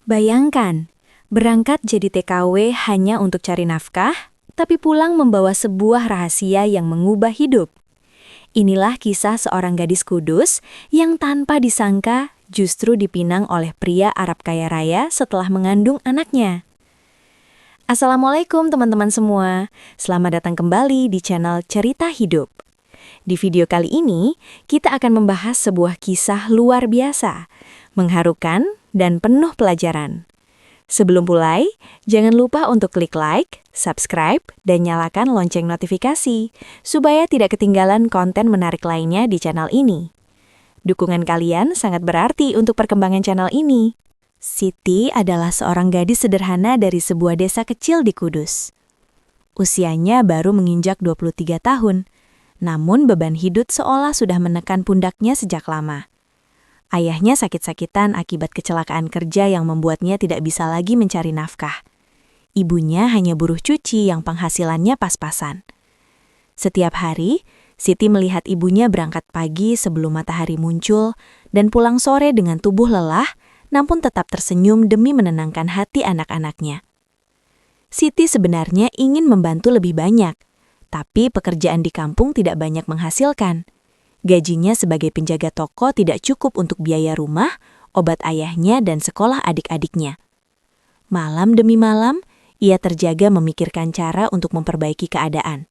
Bayangkan, berangkat jadi TKW hanya untuk cari nafkah, tapi pulang membawa sebuah rahasia yang mengubah hidup. Inilah kisah seorang gadis Kudus yang tanpa disangka justru dipinang oleh pria Arab kaya raya setelah mengandung anaknya. Assalamualaikum teman-teman semua, selamat datang kembali di channel Cerita Hidup. Di video kali ini, kita akan membahas sebuah kisah luar biasa, mengharukan dan penuh pelajaran. Sebelum mulai, jangan lupa untuk klik like, subscribe, dan nyalakan lonceng notifikasi, supaya tidak ketinggalan konten menarik lainnya di channel ini. Dukungan kalian sangat berarti untuk perkembangan channel ini. Siti adalah seorang gadis sederhana dari sebuah desa kecil di Kudus. Usianya baru menginjak 23 tahun, namun beban hidup seolah sudah menekan pundaknya sejak lama. Ayahnya sakit-sakitan akibat kecelakaan kerja yang membuatnya tidak bisa lagi mencari nafkah. Ibunya hanya buruh cuci yang penghasilannya pas-pasan. Setiap hari, Siti melihat ibunya berangkat pagi sebelum matahari muncul dan pulang sore dengan tubuh lelah, namun tetap tersenyum demi menenangkan hati anak-anaknya. Siti sebenarnya ingin membantu lebih banyak, tapi pekerjaan di kampung tidak banyak menghasilkan. Gajinya sebagai penjaga toko tidak cukup untuk biaya rumah, obat ayahnya, dan sekolah adik-adiknya. Malam demi malam, ia terjaga memikirkan cara untuk memperbaiki keadaan.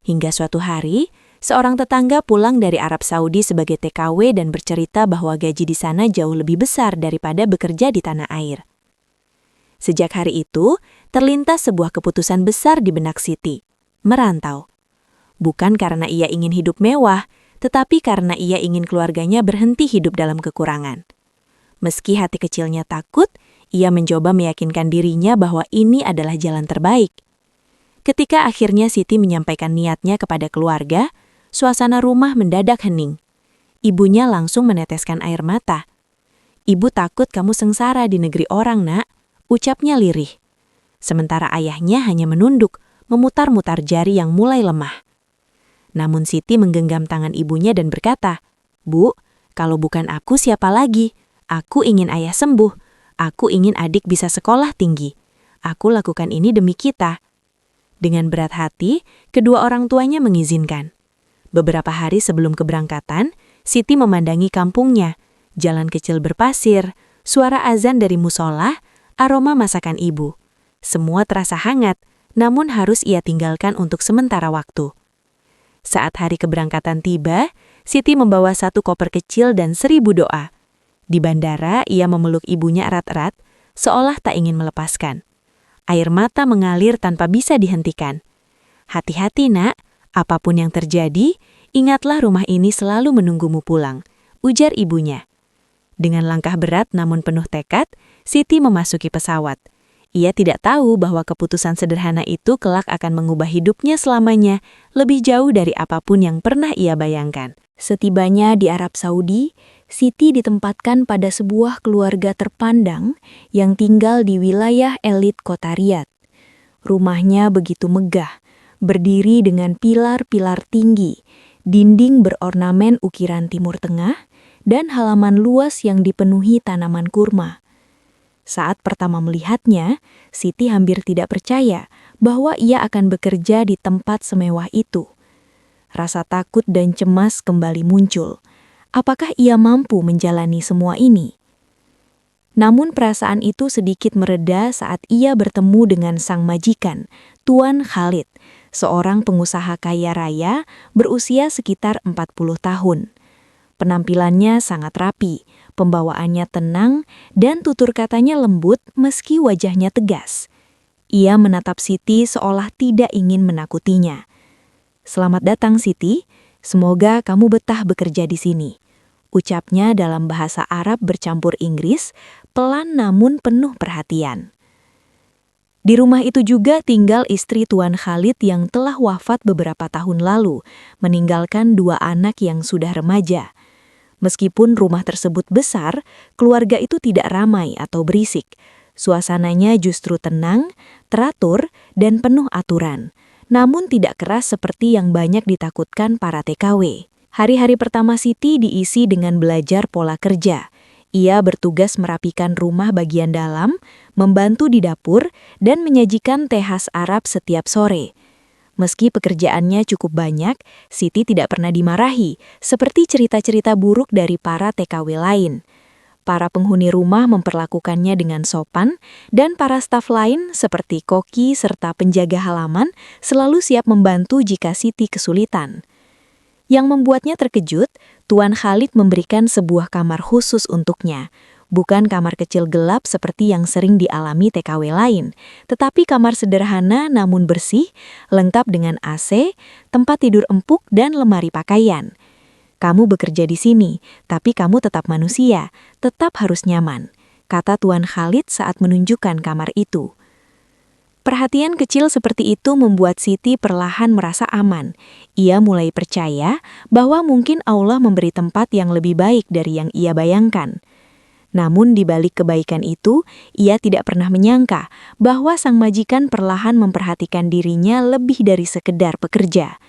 Hingga suatu hari, seorang tetangga pulang dari Arab Saudi sebagai TKW dan bercerita bahwa gaji di sana jauh lebih besar daripada bekerja di tanah air. Sejak hari itu, terlintas sebuah keputusan besar di benak Siti, merantau. Bukan karena ia ingin hidup mewah, tetapi karena ia ingin keluarganya berhenti hidup dalam kekurangan. Meski hati kecilnya takut, ia mencoba meyakinkan dirinya bahwa ini adalah jalan terbaik. Ketika akhirnya Siti menyampaikan niatnya kepada keluarga, suasana rumah mendadak hening. Ibunya langsung meneteskan air mata. "Ibu takut kamu sengsara di negeri orang, Nak," ucapnya lirih. Sementara ayahnya hanya menunduk, memutar-mutar jari yang mulai lemah. Namun Siti menggenggam tangan ibunya dan berkata, "Bu, kalau bukan aku siapa lagi? Aku ingin ayah sembuh. Aku ingin adik bisa sekolah tinggi. Aku lakukan ini demi kita." Dengan berat hati, kedua orang tuanya mengizinkan. Beberapa hari sebelum keberangkatan, Siti memandangi kampungnya. Jalan kecil berpasir, suara azan dari musola, aroma masakan ibu. Semua terasa hangat, namun harus ia tinggalkan untuk sementara waktu. Saat hari keberangkatan tiba, Siti membawa 1 koper kecil dan 1000 doa. Di bandara, ia memeluk ibunya erat-erat, seolah tak ingin melepaskan. Air mata mengalir tanpa bisa dihentikan. "Hati-hati, Nak, apapun yang terjadi, ingatlah rumah ini selalu menunggumu pulang," ujar ibunya. Dengan langkah berat namun penuh tekad, Siti memasuki pesawat. Ia tidak tahu bahwa keputusan sederhana itu kelak akan mengubah hidupnya selamanya, lebih jauh dari apapun yang pernah ia bayangkan. Setibanya di Arab Saudi, Siti ditempatkan pada sebuah keluarga terpandang yang tinggal di wilayah elit kota Riyadh. Rumahnya begitu megah, berdiri dengan pilar-pilar tinggi, dinding berornamen ukiran Timur Tengah, dan halaman luas yang dipenuhi tanaman kurma. Saat pertama melihatnya, Siti hampir tidak percaya bahwa ia akan bekerja di tempat semewah itu. Rasa takut dan cemas kembali muncul. Apakah ia mampu menjalani semua ini? Namun perasaan itu sedikit mereda saat ia bertemu dengan sang majikan, Tuan Khalid, seorang pengusaha kaya raya berusia sekitar 40 tahun. Penampilannya sangat rapi, pembawaannya tenang, dan tutur katanya lembut meski wajahnya tegas. Ia menatap Siti seolah tidak ingin menakutinya. "Selamat datang, Siti. Semoga kamu betah bekerja di sini," ucapnya dalam bahasa Arab bercampur Inggris, pelan namun penuh perhatian. Di rumah itu juga tinggal istri Tuan Khalid yang telah wafat beberapa tahun lalu, meninggalkan 2 anak yang sudah remaja. Meskipun rumah tersebut besar, keluarga itu tidak ramai atau berisik. Suasananya justru tenang, teratur, dan penuh aturan. Namun tidak keras seperti yang banyak ditakutkan para TKW. Hari-hari pertama Siti diisi dengan belajar pola kerja. Ia bertugas merapikan rumah bagian dalam, membantu di dapur, dan menyajikan teh khas Arab setiap sore. Meski pekerjaannya cukup banyak, Siti tidak pernah dimarahi, seperti cerita-cerita buruk dari para TKW lain. Para penghuni rumah memperlakukannya dengan sopan, dan para staf lain seperti koki serta penjaga halaman selalu siap membantu jika Siti kesulitan. Yang membuatnya terkejut, Tuan Khalid memberikan sebuah kamar khusus untuknya. Bukan kamar kecil gelap seperti yang sering dialami TKW lain, tetapi kamar sederhana namun bersih, lengkap dengan AC, tempat tidur empuk, dan lemari pakaian. Kamu bekerja di sini, tapi kamu tetap manusia, tetap harus nyaman, kata Tuan Khalid saat menunjukkan kamar itu. Perhatian kecil seperti itu membuat Siti perlahan merasa aman. Ia mulai percaya bahwa mungkin Allah memberi tempat yang lebih baik dari yang ia bayangkan. Namun di balik kebaikan itu, ia tidak pernah menyangka bahwa sang majikan perlahan memperhatikan dirinya lebih dari sekedar pekerja.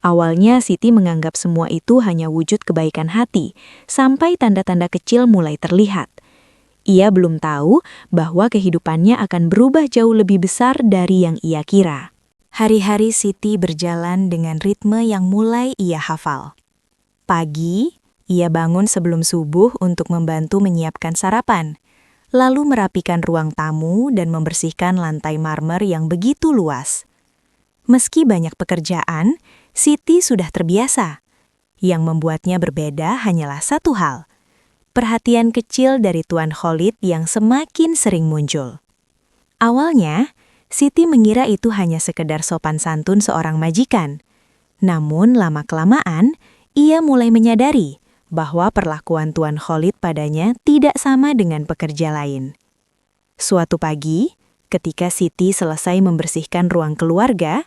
Awalnya Siti menganggap semua itu hanya wujud kebaikan hati, sampai tanda-tanda kecil mulai terlihat. Ia belum tahu bahwa kehidupannya akan berubah jauh lebih besar dari yang ia kira. Hari-hari Siti berjalan dengan ritme yang mulai ia hafal. Pagi, ia bangun sebelum subuh untuk membantu menyiapkan sarapan, lalu merapikan ruang tamu dan membersihkan lantai marmer yang begitu luas. Meski banyak pekerjaan, Siti sudah terbiasa. Yang membuatnya berbeda hanyalah satu hal: perhatian kecil dari Tuan Khalid yang semakin sering muncul. Awalnya, Siti mengira itu hanya sekedar sopan santun seorang majikan. Namun lama-kelamaan, ia mulai menyadari bahwa perlakuan Tuan Khalid padanya tidak sama dengan pekerja lain. Suatu pagi, ketika Siti selesai membersihkan ruang keluarga,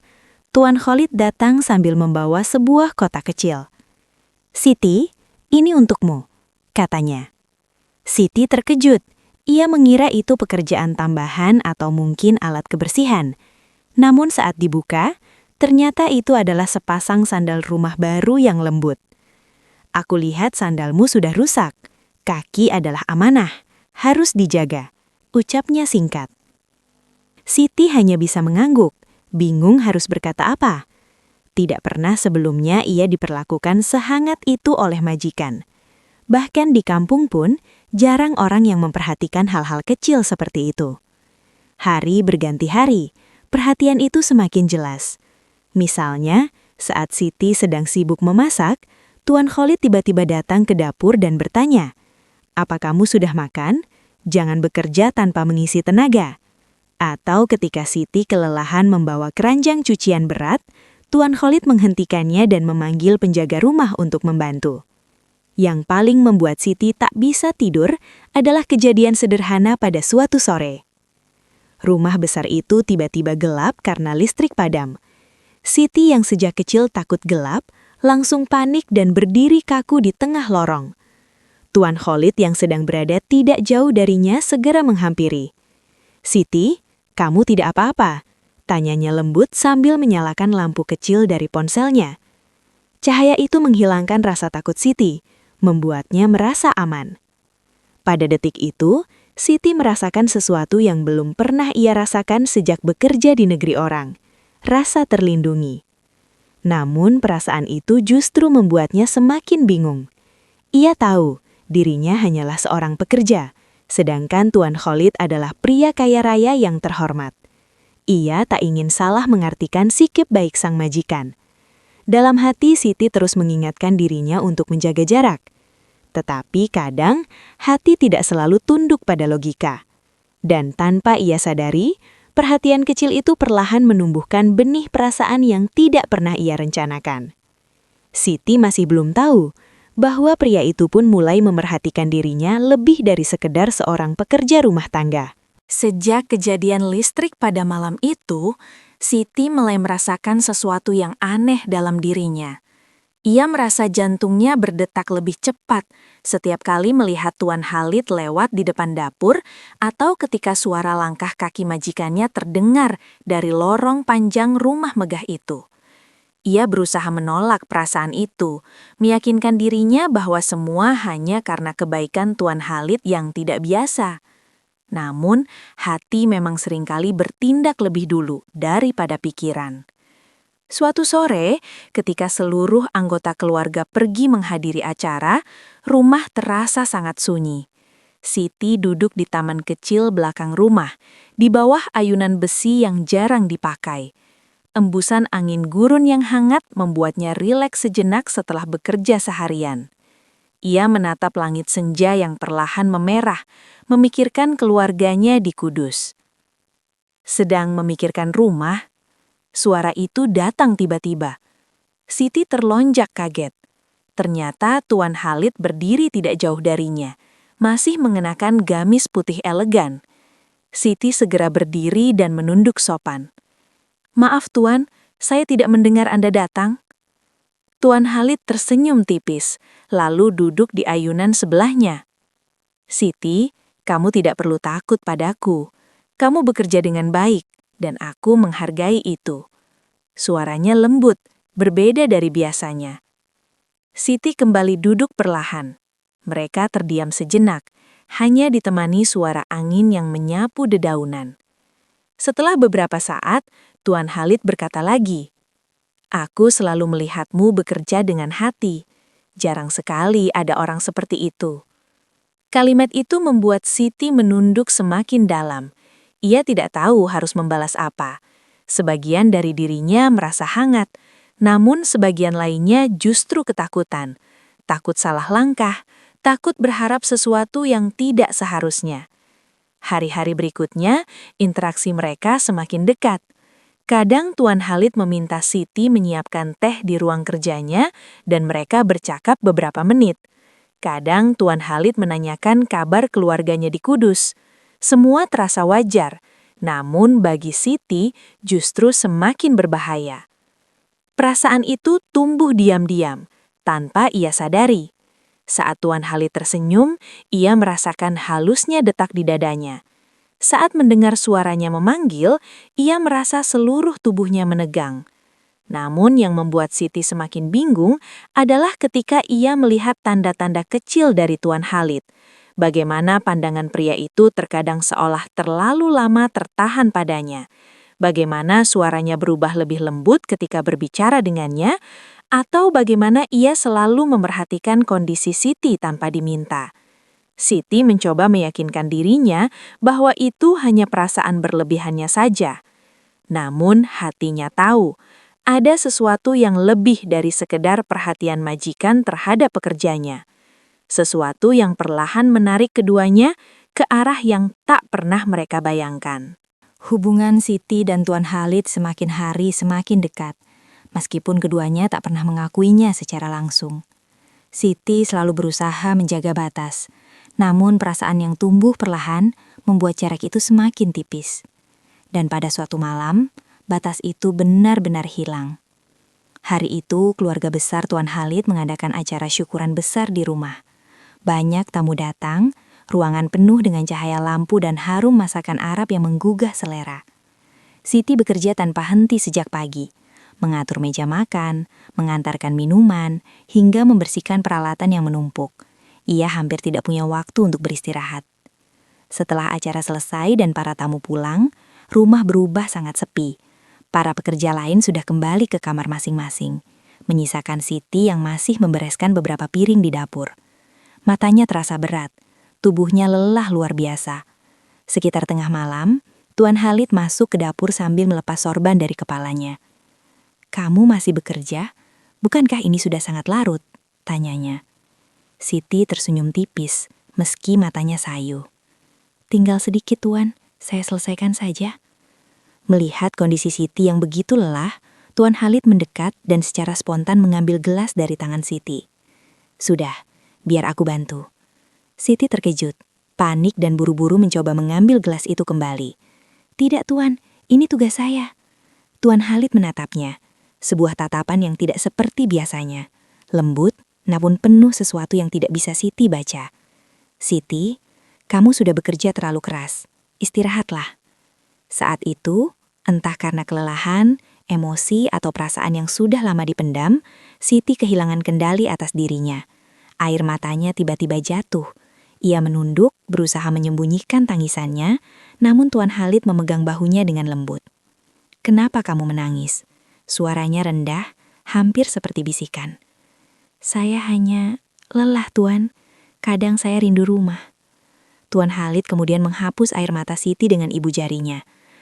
Tuan Khalid datang sambil membawa sebuah kotak kecil. "Siti, ini untukmu," katanya. Siti terkejut. Ia mengira itu pekerjaan tambahan atau mungkin alat kebersihan. Namun saat dibuka, ternyata itu adalah sepasang sandal rumah baru yang lembut. "Aku lihat sandalmu sudah rusak. Kaki adalah amanah, harus dijaga," ucapnya singkat. Siti hanya bisa mengangguk, bingung harus berkata apa. Tidak pernah sebelumnya ia diperlakukan sehangat itu oleh majikan. Bahkan di kampung pun, jarang orang yang memperhatikan hal-hal kecil seperti itu. Hari berganti hari, perhatian itu semakin jelas. Misalnya, saat Siti sedang sibuk memasak, Tuan Khalid tiba-tiba datang ke dapur dan bertanya, "Apa kamu sudah makan? Jangan bekerja tanpa mengisi tenaga." Atau ketika Siti kelelahan membawa keranjang cucian berat, Tuan Khalid menghentikannya dan memanggil penjaga rumah untuk membantu. Yang paling membuat Siti tak bisa tidur adalah kejadian sederhana pada suatu sore. Rumah besar itu tiba-tiba gelap karena listrik padam. Siti yang sejak kecil takut gelap, langsung panik dan berdiri kaku di tengah lorong. Tuan Khalid yang sedang berada tidak jauh darinya segera menghampiri. "Siti, kamu tidak apa-apa?" tanyanya lembut sambil menyalakan lampu kecil dari ponselnya. Cahaya itu menghilangkan rasa takut Siti, membuatnya merasa aman. Pada detik itu, Siti merasakan sesuatu yang belum pernah ia rasakan sejak bekerja di negeri orang, rasa terlindungi. Namun perasaan itu justru membuatnya semakin bingung. Ia tahu dirinya hanyalah seorang pekerja, sedangkan Tuan Khalid adalah pria kaya raya yang terhormat. Ia tak ingin salah mengartikan sikap baik sang majikan. Dalam hati Siti terus mengingatkan dirinya untuk menjaga jarak. Tetapi kadang hati tidak selalu tunduk pada logika. Dan tanpa ia sadari, perhatian kecil itu perlahan menumbuhkan benih perasaan yang tidak pernah ia rencanakan. Siti masih belum tahu bahwa pria itu pun mulai memerhatikan dirinya lebih dari sekedar seorang pekerja rumah tangga. Sejak kejadian listrik pada malam itu, Siti mulai merasakan sesuatu yang aneh dalam dirinya. Ia merasa jantungnya berdetak lebih cepat setiap kali melihat Tuan Khalid lewat di depan dapur atau ketika suara langkah kaki majikannya terdengar dari lorong panjang rumah megah itu. Ia berusaha menolak perasaan itu, meyakinkan dirinya bahwa semua hanya karena kebaikan Tuan Khalid yang tidak biasa. Namun, hati memang seringkali bertindak lebih dulu daripada pikiran. Suatu sore, ketika seluruh anggota keluarga pergi menghadiri acara, rumah terasa sangat sunyi. Siti duduk di taman kecil belakang rumah, di bawah ayunan besi yang jarang dipakai. Embusan angin gurun yang hangat membuatnya rileks sejenak setelah bekerja seharian. Ia menatap langit senja yang perlahan memerah, memikirkan keluarganya di Kudus. Sedang memikirkan rumah, suara itu datang tiba-tiba. Siti terlonjak kaget. Ternyata Tuan Khalid berdiri tidak jauh darinya, masih mengenakan gamis putih elegan. Siti segera berdiri dan menunduk sopan. "Maaf Tuan, saya tidak mendengar Anda datang." Tuan Khalid tersenyum tipis, lalu duduk di ayunan sebelahnya. "Siti, kamu tidak perlu takut padaku. Kamu bekerja dengan baik, dan aku menghargai itu." Suaranya lembut, berbeda dari biasanya. Siti kembali duduk perlahan. Mereka terdiam sejenak, hanya ditemani suara angin yang menyapu dedaunan. Setelah beberapa saat, Tuan Khalid berkata lagi, "Aku selalu melihatmu bekerja dengan hati. Jarang sekali ada orang seperti itu." Kalimat itu membuat Siti menunduk semakin dalam. Ia tidak tahu harus membalas apa. Sebagian dari dirinya merasa hangat, namun sebagian lainnya justru ketakutan. Takut salah langkah, takut berharap sesuatu yang tidak seharusnya. Hari-hari berikutnya, interaksi mereka semakin dekat. Kadang Tuan Khalid meminta Siti menyiapkan teh di ruang kerjanya dan mereka bercakap beberapa menit. Kadang Tuan Khalid menanyakan kabar keluarganya di Kudus. Semua terasa wajar, namun bagi Siti justru semakin berbahaya. Perasaan itu tumbuh diam-diam, tanpa ia sadari. Saat Tuan Khalid tersenyum, ia merasakan halusnya detak di dadanya. Saat mendengar suaranya memanggil, ia merasa seluruh tubuhnya menegang. Namun yang membuat Siti semakin bingung adalah ketika ia melihat tanda-tanda kecil dari Tuan Khalid. Bagaimana pandangan pria itu terkadang seolah terlalu lama tertahan padanya. Bagaimana suaranya berubah lebih lembut ketika berbicara dengannya, atau bagaimana ia selalu memerhatikan kondisi Siti tanpa diminta. Siti mencoba meyakinkan dirinya bahwa itu hanya perasaan berlebihannya saja. Namun hatinya tahu, ada sesuatu yang lebih dari sekedar perhatian majikan terhadap pekerjanya. Sesuatu yang perlahan menarik keduanya ke arah yang tak pernah mereka bayangkan. Hubungan Siti dan Tuan Khalid semakin hari semakin dekat, meskipun keduanya tak pernah mengakuinya secara langsung. Siti selalu berusaha menjaga batas, namun perasaan yang tumbuh perlahan membuat jarak itu semakin tipis. Dan pada suatu malam, batas itu benar-benar hilang. Hari itu, keluarga besar Tuan Khalid mengadakan acara syukuran besar di rumah. Banyak tamu datang, ruangan penuh dengan cahaya lampu dan harum masakan Arab yang menggugah selera. Siti bekerja tanpa henti sejak pagi, mengatur meja makan, mengantarkan minuman, hingga membersihkan peralatan yang menumpuk. Ia hampir tidak punya waktu untuk beristirahat. Setelah acara selesai dan para tamu pulang, rumah berubah sangat sepi. Para pekerja lain sudah kembali ke kamar masing-masing, menyisakan Siti yang masih membereskan beberapa piring di dapur. Matanya terasa berat, tubuhnya lelah luar biasa. Sekitar tengah malam, Tuan Khalid masuk ke dapur sambil melepas sorban dari kepalanya. "Kamu masih bekerja? Bukankah ini sudah sangat larut?" tanyanya. Siti tersenyum tipis, meski matanya sayu. "Tinggal sedikit, Tuan. Saya selesaikan saja." Melihat kondisi Siti yang begitu lelah, Tuan Khalid mendekat dan secara spontan mengambil gelas dari tangan Siti. "Sudah, biar aku bantu." Siti terkejut, panik dan buru-buru mencoba mengambil gelas itu kembali. "Tidak, Tuan. Ini tugas saya." Tuan Khalid menatapnya. Sebuah tatapan yang tidak seperti biasanya. Lembut, namun penuh sesuatu yang tidak bisa Siti baca. "Siti, kamu sudah bekerja terlalu keras. Istirahatlah." Saat itu, entah karena kelelahan, emosi atau perasaan yang sudah lama dipendam, Siti kehilangan kendali atas dirinya. Air matanya tiba-tiba jatuh. Ia menunduk, berusaha menyembunyikan tangisannya, namun Tuan Khalid memegang bahunya dengan lembut. "Kenapa kamu menangis?" Suaranya rendah, hampir seperti bisikan. "Saya hanya lelah, Tuan. Kadang saya rindu rumah." Tuan Khalid kemudian menghapus air mata Siti dengan ibu jarinya.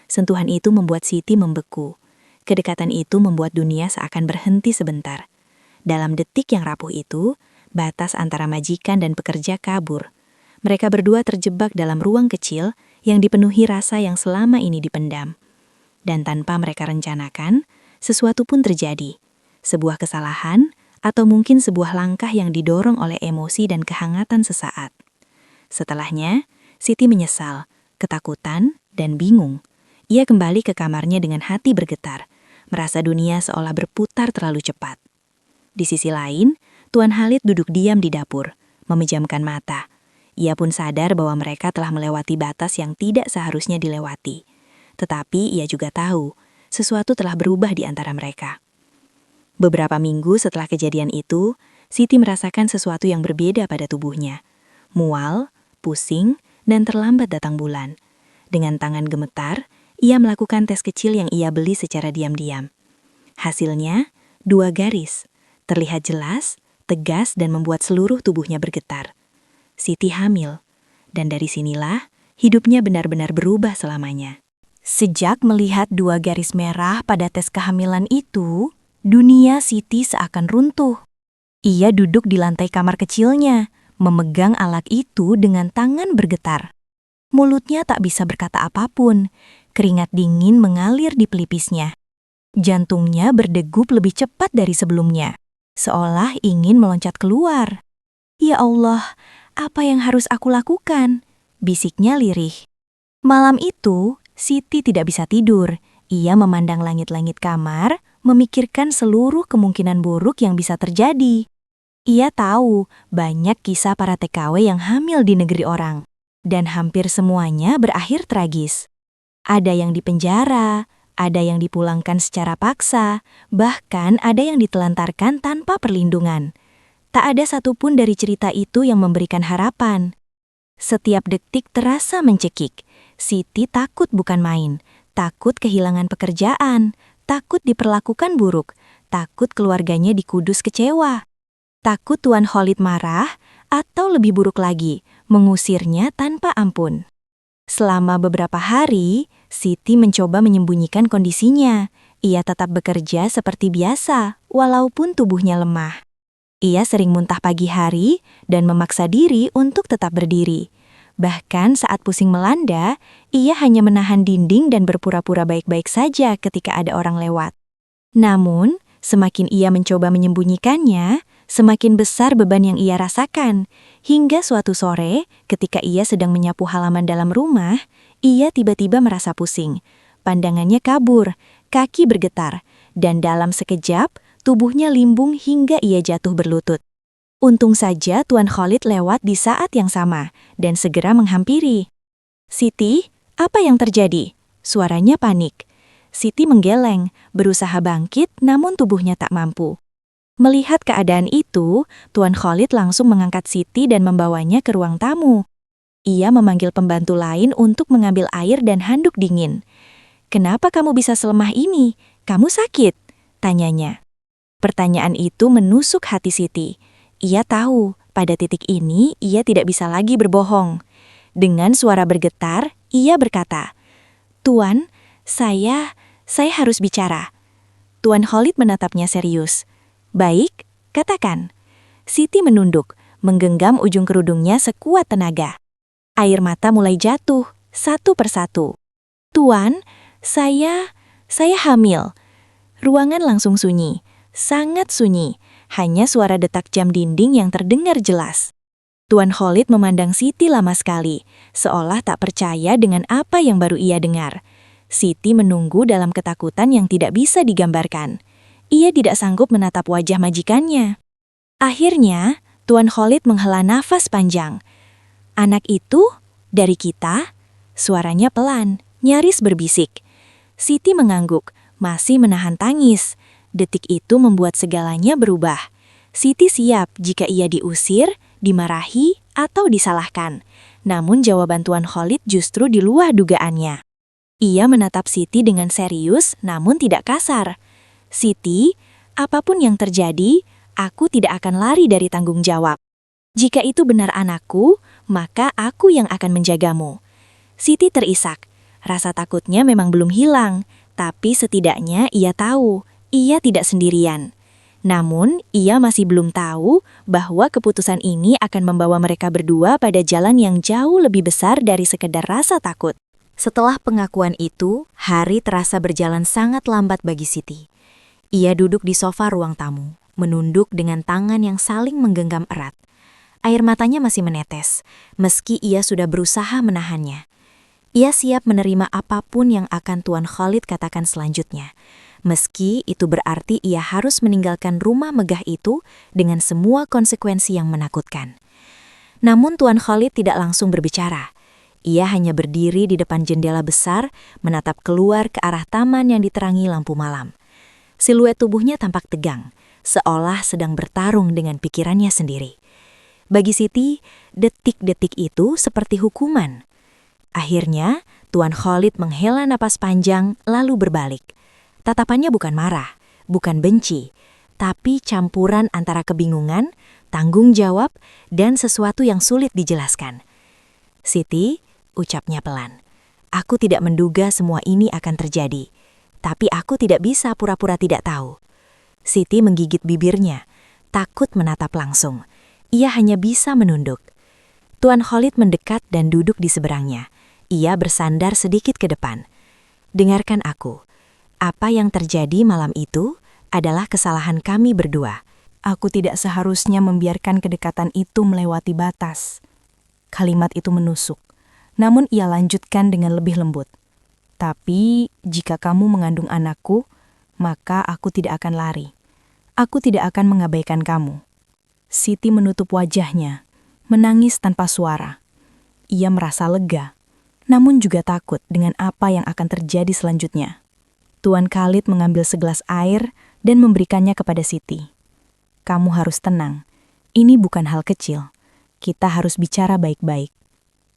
Sentuhan itu membuat Siti membeku. Kedekatan itu membuat dunia seakan berhenti sebentar. Dalam detik yang rapuh itu, batas antara majikan dan pekerja kabur. Mereka berdua terjebak dalam ruang kecil yang dipenuhi rasa yang selama ini dipendam. Dan tanpa mereka rencanakan, sesuatu pun terjadi. Sebuah kesalahan, atau mungkin sebuah langkah yang didorong oleh emosi dan kehangatan sesaat. Setelahnya, Siti menyesal, ketakutan, dan bingung. Ia kembali ke kamarnya dengan hati bergetar, merasa dunia seolah berputar terlalu cepat. Di sisi lain, Tuan Khalid duduk diam di dapur, memejamkan mata. Ia pun sadar bahwa mereka telah melewati batas yang tidak seharusnya dilewati. Tetapi ia juga tahu, sesuatu telah berubah di antara mereka. Beberapa minggu setelah kejadian itu, Siti merasakan sesuatu yang berbeda pada tubuhnya. Mual, pusing, dan terlambat datang bulan. Dengan tangan gemetar, ia melakukan tes kecil yang ia beli secara diam-diam. Hasilnya, 2 garis. Terlihat jelas, tegas, dan membuat seluruh tubuhnya bergetar. Siti hamil. Dan dari sinilah, hidupnya benar-benar berubah selamanya. Sejak melihat 2 garis merah pada tes kehamilan itu, dunia Siti seakan runtuh. Ia duduk di lantai kamar kecilnya, memegang alat itu dengan tangan bergetar. Mulutnya tak bisa berkata apapun, keringat dingin mengalir di pelipisnya. Jantungnya berdegup lebih cepat dari sebelumnya, seolah ingin meloncat keluar. "Ya Allah, apa yang harus aku lakukan?" bisiknya lirih. Malam itu, Siti tidak bisa tidur. Ia memandang langit-langit kamar, memikirkan seluruh kemungkinan buruk yang bisa terjadi. Ia tahu banyak kisah para TKW yang hamil di negeri orang, dan hampir semuanya berakhir tragis. Ada yang dipenjara, ada yang dipulangkan secara paksa, bahkan ada yang ditelantarkan tanpa perlindungan. Tak ada satupun dari cerita itu yang memberikan harapan. Setiap detik terasa mencekik. Siti takut bukan main, takut kehilangan pekerjaan, takut diperlakukan buruk, takut keluarganya di Kudus kecewa. Takut Tuan Khalid marah, atau lebih buruk lagi, mengusirnya tanpa ampun. Selama beberapa hari, Siti mencoba menyembunyikan kondisinya. Ia tetap bekerja seperti biasa, walaupun tubuhnya lemah. Ia sering muntah pagi hari dan memaksa diri untuk tetap berdiri. Bahkan saat pusing melanda, ia hanya menahan dinding dan berpura-pura baik-baik saja ketika ada orang lewat. Namun, semakin ia mencoba menyembunyikannya, semakin besar beban yang ia rasakan. Hingga suatu sore, ketika ia sedang menyapu halaman dalam rumah, ia tiba-tiba merasa pusing. Pandangannya kabur, kaki bergetar, dan dalam sekejap, tubuhnya limbung hingga ia jatuh berlutut. Untung saja Tuan Khalid lewat di saat yang sama, dan segera menghampiri. "Siti, apa yang terjadi?" Suaranya panik. Siti menggeleng, berusaha bangkit, namun tubuhnya tak mampu. Melihat keadaan itu, Tuan Khalid langsung mengangkat Siti dan membawanya ke ruang tamu. Ia memanggil pembantu lain untuk mengambil air dan handuk dingin. "Kenapa kamu bisa selemah ini? Kamu sakit?" tanyanya. Pertanyaan itu menusuk hati Siti. Ia tahu, pada titik ini ia tidak bisa lagi berbohong. Dengan suara bergetar, ia berkata, "Tuan, saya harus bicara." Tuan Khalid menatapnya serius. "Baik, katakan." Siti menunduk, menggenggam ujung kerudungnya sekuat tenaga. Air mata mulai jatuh, satu persatu. "Tuan, saya hamil." Ruangan langsung sunyi, sangat sunyi. Hanya suara detak jam dinding yang terdengar jelas. Tuan Khalid memandang Siti lama sekali, seolah tak percaya dengan apa yang baru ia dengar. Siti menunggu dalam ketakutan yang tidak bisa digambarkan. Ia tidak sanggup menatap wajah majikannya. Akhirnya, Tuan Khalid menghela nafas panjang. "Anak itu dari kita?" Suaranya pelan, nyaris berbisik. Siti mengangguk, masih menahan tangis. Detik itu membuat segalanya berubah. Siti siap jika ia diusir, dimarahi, atau disalahkan. Namun jawaban Tuan Khalid justru di luar dugaannya. Ia menatap Siti dengan serius namun tidak kasar. "Siti, apapun yang terjadi, aku tidak akan lari dari tanggung jawab. Jika itu benar anakku, maka aku yang akan menjagamu." Siti terisak. Rasa takutnya memang belum hilang, tapi setidaknya ia tahu, ia tidak sendirian. Namun, ia masih belum tahu bahwa keputusan ini akan membawa mereka berdua pada jalan yang jauh lebih besar dari sekedar rasa takut. Setelah pengakuan itu, hari terasa berjalan sangat lambat bagi Siti. Ia duduk di sofa ruang tamu, menunduk dengan tangan yang saling menggenggam erat. Air matanya masih menetes, meski ia sudah berusaha menahannya. Ia siap menerima apapun yang akan Tuan Khalid katakan selanjutnya. Meski itu berarti ia harus meninggalkan rumah megah itu dengan semua konsekuensi yang menakutkan. Namun Tuan Khalid tidak langsung berbicara. Ia hanya berdiri di depan jendela besar, menatap keluar ke arah taman yang diterangi lampu malam. Siluet tubuhnya tampak tegang, seolah sedang bertarung dengan pikirannya sendiri. Bagi Siti, detik-detik itu seperti hukuman. Akhirnya, Tuan Khalid menghela napas panjang lalu berbalik. Tatapannya bukan marah, bukan benci, tapi campuran antara kebingungan, tanggung jawab, dan sesuatu yang sulit dijelaskan. "Siti," ucapnya pelan, "aku tidak menduga semua ini akan terjadi, tapi aku tidak bisa pura-pura tidak tahu." Siti menggigit bibirnya, takut menatap langsung. Ia hanya bisa menunduk. Tuan Khalid mendekat dan duduk di seberangnya. Ia bersandar sedikit ke depan. "Dengarkan aku. Apa yang terjadi malam itu adalah kesalahan kami berdua. Aku tidak seharusnya membiarkan kedekatan itu melewati batas." Kalimat itu menusuk. Namun ia lanjutkan dengan lebih lembut. "Tapi jika kamu mengandung anakku, maka aku tidak akan lari. Aku tidak akan mengabaikan kamu." Siti menutup wajahnya, menangis tanpa suara. Ia merasa lega, namun juga takut dengan apa yang akan terjadi selanjutnya. Tuan Khalid mengambil segelas air dan memberikannya kepada Siti. "Kamu harus tenang. Ini bukan hal kecil. Kita harus bicara baik-baik."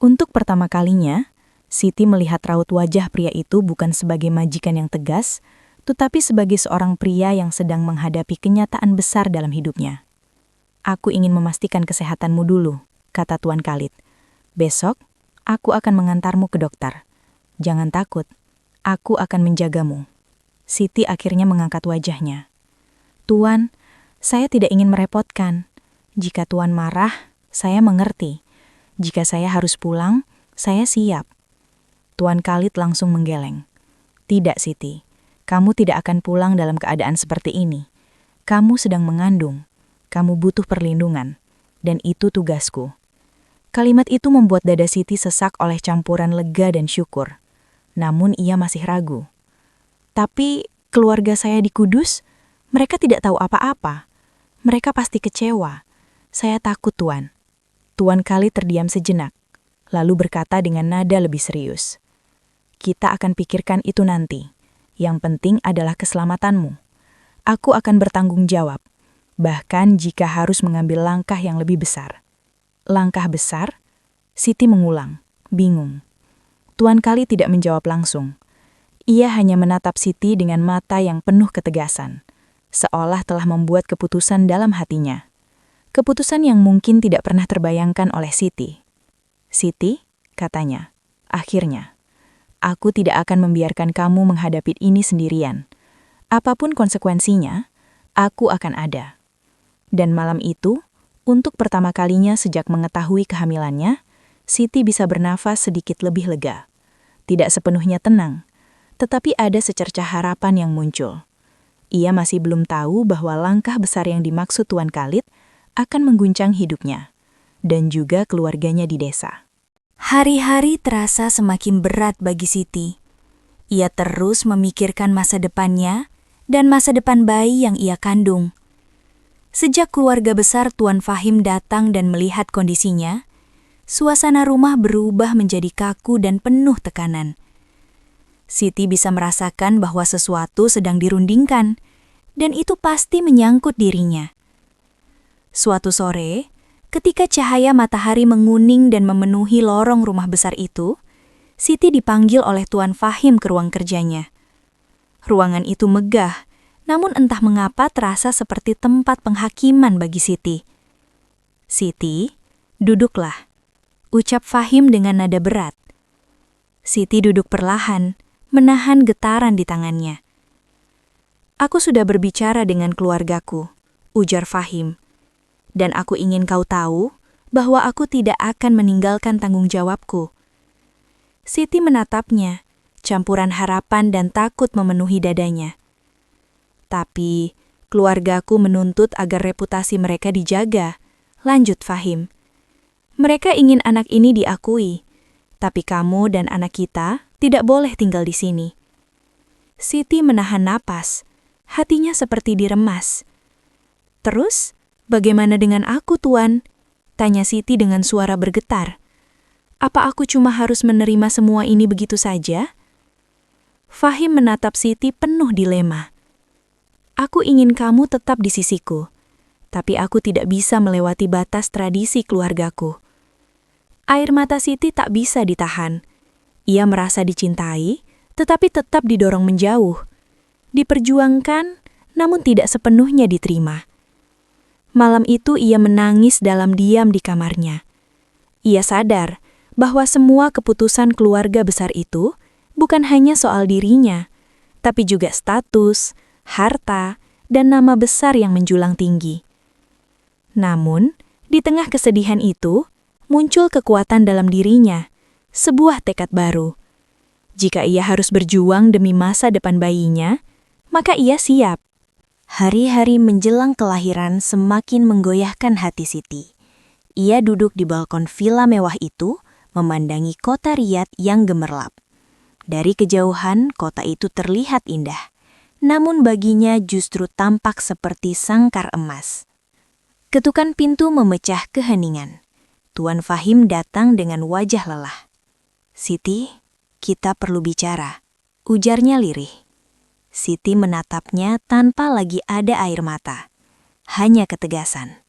Untuk pertama kalinya, Siti melihat raut wajah pria itu bukan sebagai majikan yang tegas, tetapi sebagai seorang pria yang sedang menghadapi kenyataan besar dalam hidupnya. "Aku ingin memastikan kesehatanmu dulu," kata Tuan Khalid. "Besok, aku akan mengantarmu ke dokter. Jangan takut, aku akan menjagamu." Siti akhirnya mengangkat wajahnya. "Tuan, saya tidak ingin merepotkan. Jika Tuan marah, saya mengerti. Jika saya harus pulang, saya siap." Tuan Khalid langsung menggeleng. "Tidak, Siti. Kamu tidak akan pulang dalam keadaan seperti ini. Kamu sedang mengandung. Kamu butuh perlindungan. Dan itu tugasku." Kalimat itu membuat dada Siti sesak oleh campuran lega dan syukur. Namun ia masih ragu. "Tapi keluarga saya di Kudus, mereka tidak tahu apa-apa. Mereka pasti kecewa. Saya takut, Tuan." Tuan Khalid terdiam sejenak, lalu berkata dengan nada lebih serius. "Kita akan pikirkan itu nanti. Yang penting adalah keselamatanmu. Aku akan bertanggung jawab, bahkan jika harus mengambil langkah yang lebih besar." "Langkah besar?" Siti mengulang, bingung. Tuan Khalid tidak menjawab langsung. Ia hanya menatap Siti dengan mata yang penuh ketegasan, seolah telah membuat keputusan dalam hatinya. Keputusan yang mungkin tidak pernah terbayangkan oleh Siti. "Siti," katanya, "akhirnya, aku tidak akan membiarkan kamu menghadapi ini sendirian. Apapun konsekuensinya, aku akan ada." Dan malam itu, untuk pertama kalinya sejak mengetahui kehamilannya, Siti bisa bernafas sedikit lebih lega. Tidak sepenuhnya tenang, tetapi ada secercah harapan yang muncul. Ia masih belum tahu bahwa langkah besar yang dimaksud Tuan Khalid akan mengguncang hidupnya, dan juga keluarganya di desa. Hari-hari terasa semakin berat bagi Siti. Ia terus memikirkan masa depannya dan masa depan bayi yang ia kandung. Sejak keluarga besar Tuan Fahim datang dan melihat kondisinya, suasana rumah berubah menjadi kaku dan penuh tekanan. Siti bisa merasakan bahwa sesuatu sedang dirundingkan, dan itu pasti menyangkut dirinya. Suatu sore, ketika cahaya matahari menguning dan memenuhi lorong rumah besar itu, Siti dipanggil oleh Tuan Fahim ke ruang kerjanya. Ruangan itu megah, namun entah mengapa terasa seperti tempat penghakiman bagi Siti. "Siti, duduklah," ucap Fahim dengan nada berat. Siti duduk perlahan, menahan getaran di tangannya. "Aku sudah berbicara dengan keluargaku," ujar Fahim. "Dan aku ingin kau tahu bahwa aku tidak akan meninggalkan tanggung jawabku." Siti menatapnya, campuran harapan dan takut memenuhi dadanya. "Tapi, keluargaku menuntut agar reputasi mereka dijaga," lanjut Fahim. "Mereka ingin anak ini diakui, tapi kamu dan anak kita tidak boleh tinggal di sini." Siti menahan napas, hatinya seperti diremas. "Terus, bagaimana dengan aku, Tuan?" tanya Siti dengan suara bergetar. "Apa aku cuma harus menerima semua ini begitu saja?" Fahim menatap Siti penuh dilema. "Aku ingin kamu tetap di sisiku, tapi aku tidak bisa melewati batas tradisi keluargaku." Air mata Siti tak bisa ditahan. Ia merasa dicintai, tetapi tetap didorong menjauh. Diperjuangkan, namun tidak sepenuhnya diterima. Malam itu ia menangis dalam diam di kamarnya. Ia sadar bahwa semua keputusan keluarga besar itu bukan hanya soal dirinya, tapi juga status, harta, dan nama besar yang menjulang tinggi. Namun, di tengah kesedihan itu, muncul kekuatan dalam dirinya, sebuah tekad baru. Jika ia harus berjuang demi masa depan bayinya, maka ia siap. Hari-hari menjelang kelahiran semakin menggoyahkan hati Siti. Ia duduk di balkon villa mewah itu, memandangi kota Riyadh yang gemerlap. Dari kejauhan, kota itu terlihat indah. Namun baginya justru tampak seperti sangkar emas. Ketukan pintu memecah keheningan. Tuan Fahim datang dengan wajah lelah. "Siti, kita perlu bicara," ujarnya lirih. Siti menatapnya tanpa lagi ada air mata. Hanya ketegasan.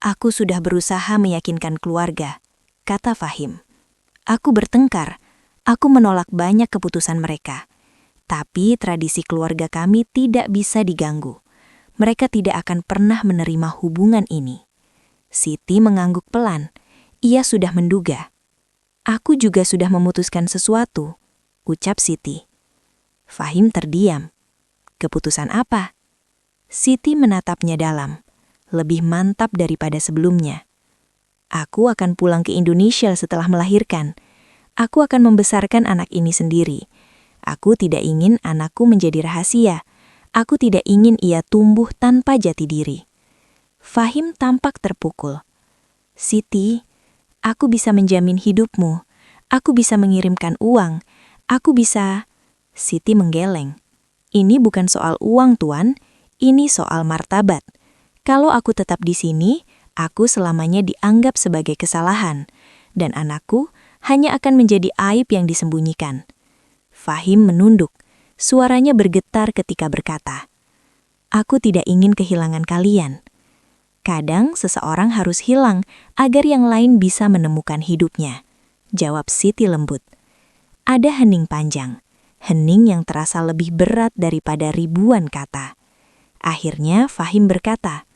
"Aku sudah berusaha meyakinkan keluarga," kata Fahim. "Aku bertengkar, aku menolak banyak keputusan mereka. Tapi tradisi keluarga kami tidak bisa diganggu. Mereka tidak akan pernah menerima hubungan ini." Siti mengangguk pelan. Ia sudah menduga. "Aku juga sudah memutuskan sesuatu," ucap Siti. Fahim terdiam. "Keputusan apa?" Siti menatapnya dalam, lebih mantap daripada sebelumnya. "Aku akan pulang ke Indonesia setelah melahirkan. Aku akan membesarkan anak ini sendiri. Aku tidak ingin anakku menjadi rahasia. Aku tidak ingin ia tumbuh tanpa jati diri." Fahim tampak terpukul. "Siti, aku bisa menjamin hidupmu. Aku bisa mengirimkan uang. Aku bisa..." Siti menggeleng. "Ini bukan soal uang, Tuan. Ini soal martabat. Kalau aku tetap di sini, aku selamanya dianggap sebagai kesalahan. Dan anakku hanya akan menjadi aib yang disembunyikan." Fahim menunduk. Suaranya bergetar ketika berkata, "Aku tidak ingin kehilangan kalian. Kadang seseorang harus hilang agar yang lain bisa menemukan hidupnya," jawab Siti lembut. Ada hening panjang. Hening yang terasa lebih berat daripada ribuan kata. Akhirnya Fahim berkata,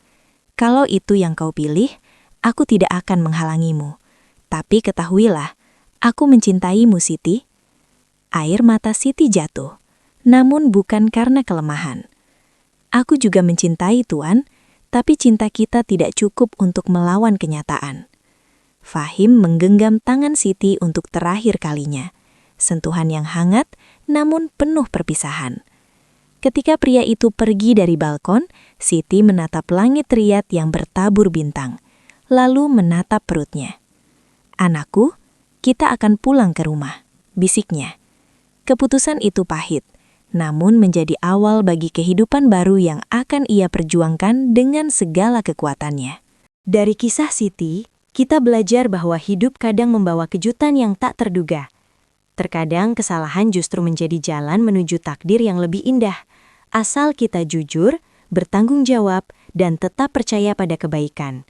"Kalau itu yang kau pilih, aku tidak akan menghalangimu. Tapi ketahuilah, aku mencintaimu, Siti." Air mata Siti jatuh, namun bukan karena kelemahan. "Aku juga mencintai, Tuan, tapi cinta kita tidak cukup untuk melawan kenyataan." Fahim menggenggam tangan Siti untuk terakhir kalinya. Sentuhan yang hangat, namun penuh perpisahan. Ketika pria itu pergi dari balkon, Siti menatap langit Riyadh yang bertabur bintang, lalu menatap perutnya. "Anakku, kita akan pulang ke rumah," bisiknya. Keputusan itu pahit, namun menjadi awal bagi kehidupan baru yang akan ia perjuangkan dengan segala kekuatannya. Dari kisah Siti, kita belajar bahwa hidup kadang membawa kejutan yang tak terduga. Terkadang kesalahan justru menjadi jalan menuju takdir yang lebih indah, asal kita jujur, bertanggung jawab, dan tetap percaya pada kebaikan.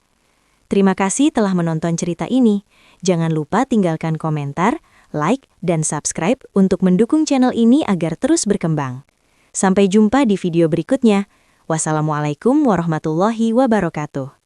Terima kasih telah menonton cerita ini. Jangan lupa tinggalkan komentar, like, dan subscribe untuk mendukung channel ini agar terus berkembang. Sampai jumpa di video berikutnya. Wassalamualaikum warahmatullahi wabarakatuh.